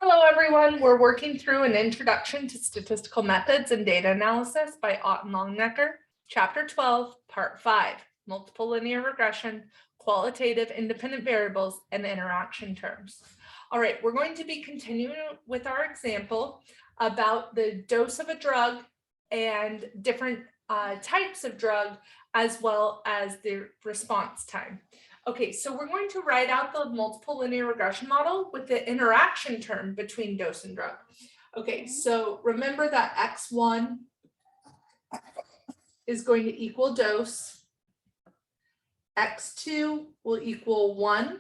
Hello, everyone. We're working through an introduction to statistical methods and data analysis by Longnecker, Chapter 12, Part 5, multiple linear regression, qualitative independent variables, and interaction terms. All right, we're going to be continuing with our example about the dose of a drug and different types of drug, as well as the response time. Okay, so we're going to write out the multiple linear regression model with the interaction term between dose and drug. Okay, so remember that x1 is going to equal dose. X2 will equal 1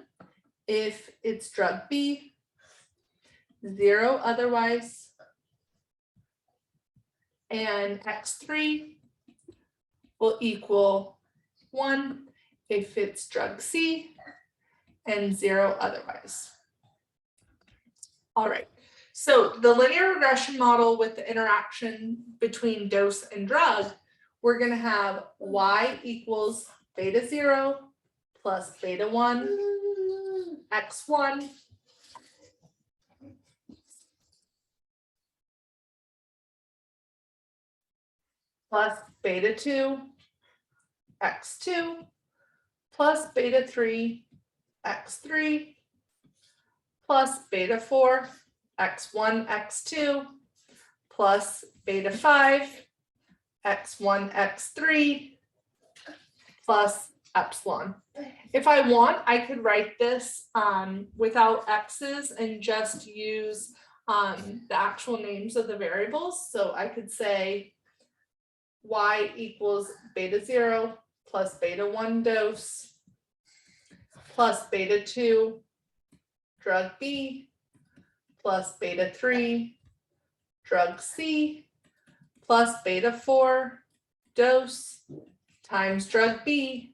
if it's drug B, 0 otherwise, and x3 will equal 1 if it's drug C, and 0 otherwise. All right, so the linear regression model with the interaction between dose and drug, we're going to have y equals beta 0 plus beta 1, x1 plus beta 2, x2 plus beta 3, x3 plus beta 4, x1, x2 plus beta 5, x1, x3 plus epsilon. If I want, I could write this without x's and just use the actual names of the variables. So I could say y equals beta 0 plus beta 1 dose plus beta 2 drug B plus beta 3 drug C plus beta 4 dose times drug B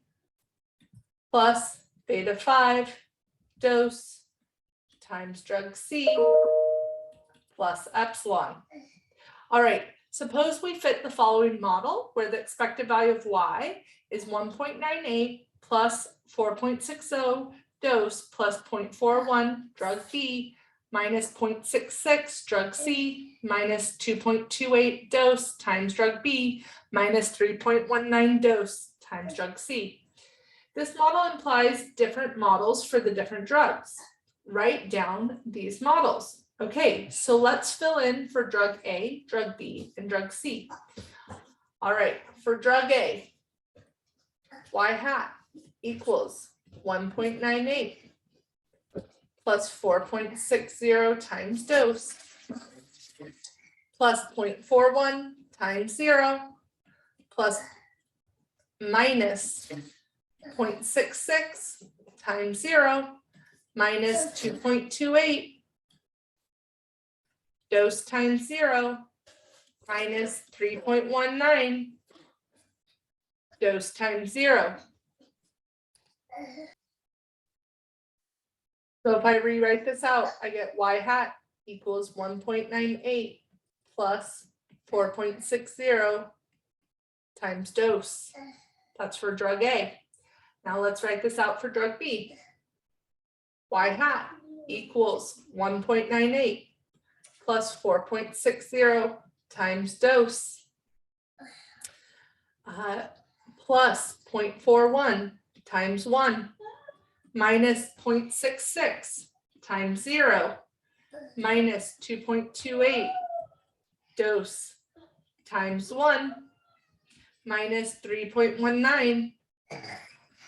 plus beta 5 dose times drug C plus epsilon. All right, suppose we fit the following model where the expected value of y is 1.98 plus 4.60 dose plus 0.41 drug B minus 0.66 drug C minus 2.28 dose times drug B minus 3.19 dose times drug C. This model implies different models for the different drugs. Write down these models. Okay, so let's fill in for drug A, drug B, and drug C. All right, for drug A, y hat equals 1.98 plus 4.60 times dose plus 0.41 times 0 plus minus 0.66 times 0 minus 2.28 dose times 0 minus 3.19 dose times 0. So if I rewrite this out, I get y hat equals 1.98 plus 4.60 times dose. That's for drug A. Now let's write this out for drug B. Y hat equals 1.98 plus 4.60 times dose plus 0.41 times 1 minus 0.66 times 0 minus 2.28 dose times 1 minus 3.19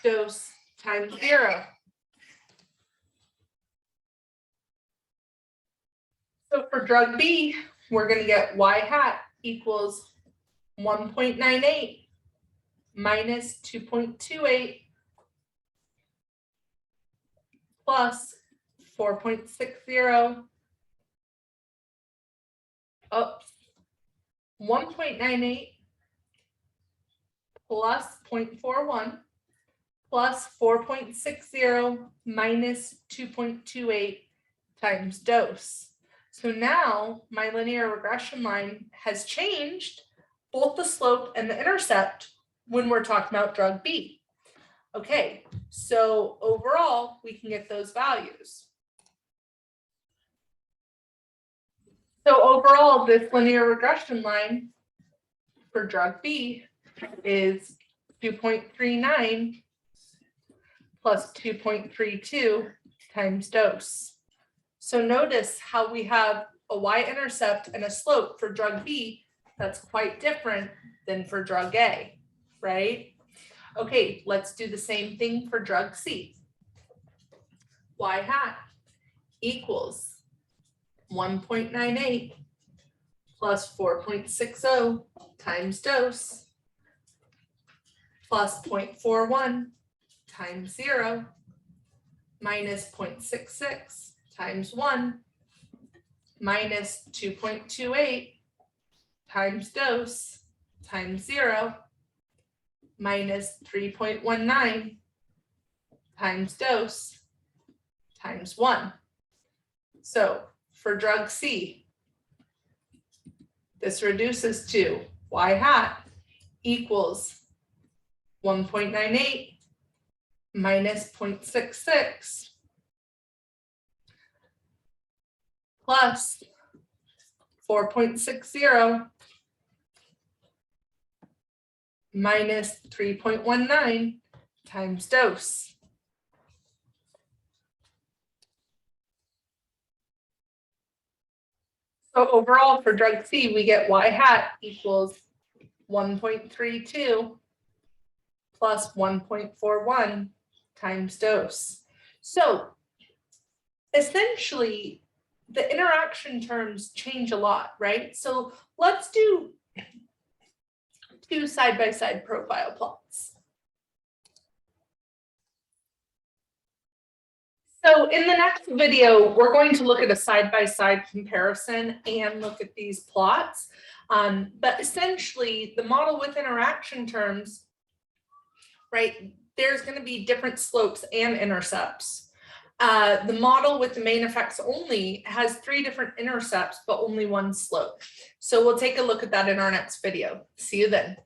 dose times 0. So for drug B, we're going to get y hat equals 1.98 minus 2.28 plus 4.60, 1.98 plus 0.41 plus 4.60 minus 2.28 times dose. So now my linear regression line has changed both the slope and the intercept when we're talking about drug B. Okay, so overall, we can get those values. So overall, this linear regression line for drug B is 2.39 plus 2.32 times dose. So notice how we have a y-intercept and a slope for drug B that's quite different than for drug A, right? Okay, let's do the same thing for drug C. Y hat equals 1.98 plus 4.60 times dose plus 0.41 times 0 minus 0.66 times 1 minus 2.28 times dose times 0 minus 3.19 times dose times 1. So for drug C, this reduces to y hat equals 1.98 minus 0.66 plus 4.60 minus 3.19 times dose. So overall for drug C, we get y hat equals 1.32 plus 1.41 times dose. So essentially, the interaction terms change a lot, right? So let's do two side-by-side profile plots. So in the next video, we're going to look at a side-by-side comparison and look at these plots. But essentially, the model with interaction terms, right, there's going to be different slopes and intercepts. The model with the main effects only has 3 different intercepts, but only 1 slope. So we'll take a look at that in our next video. See you then.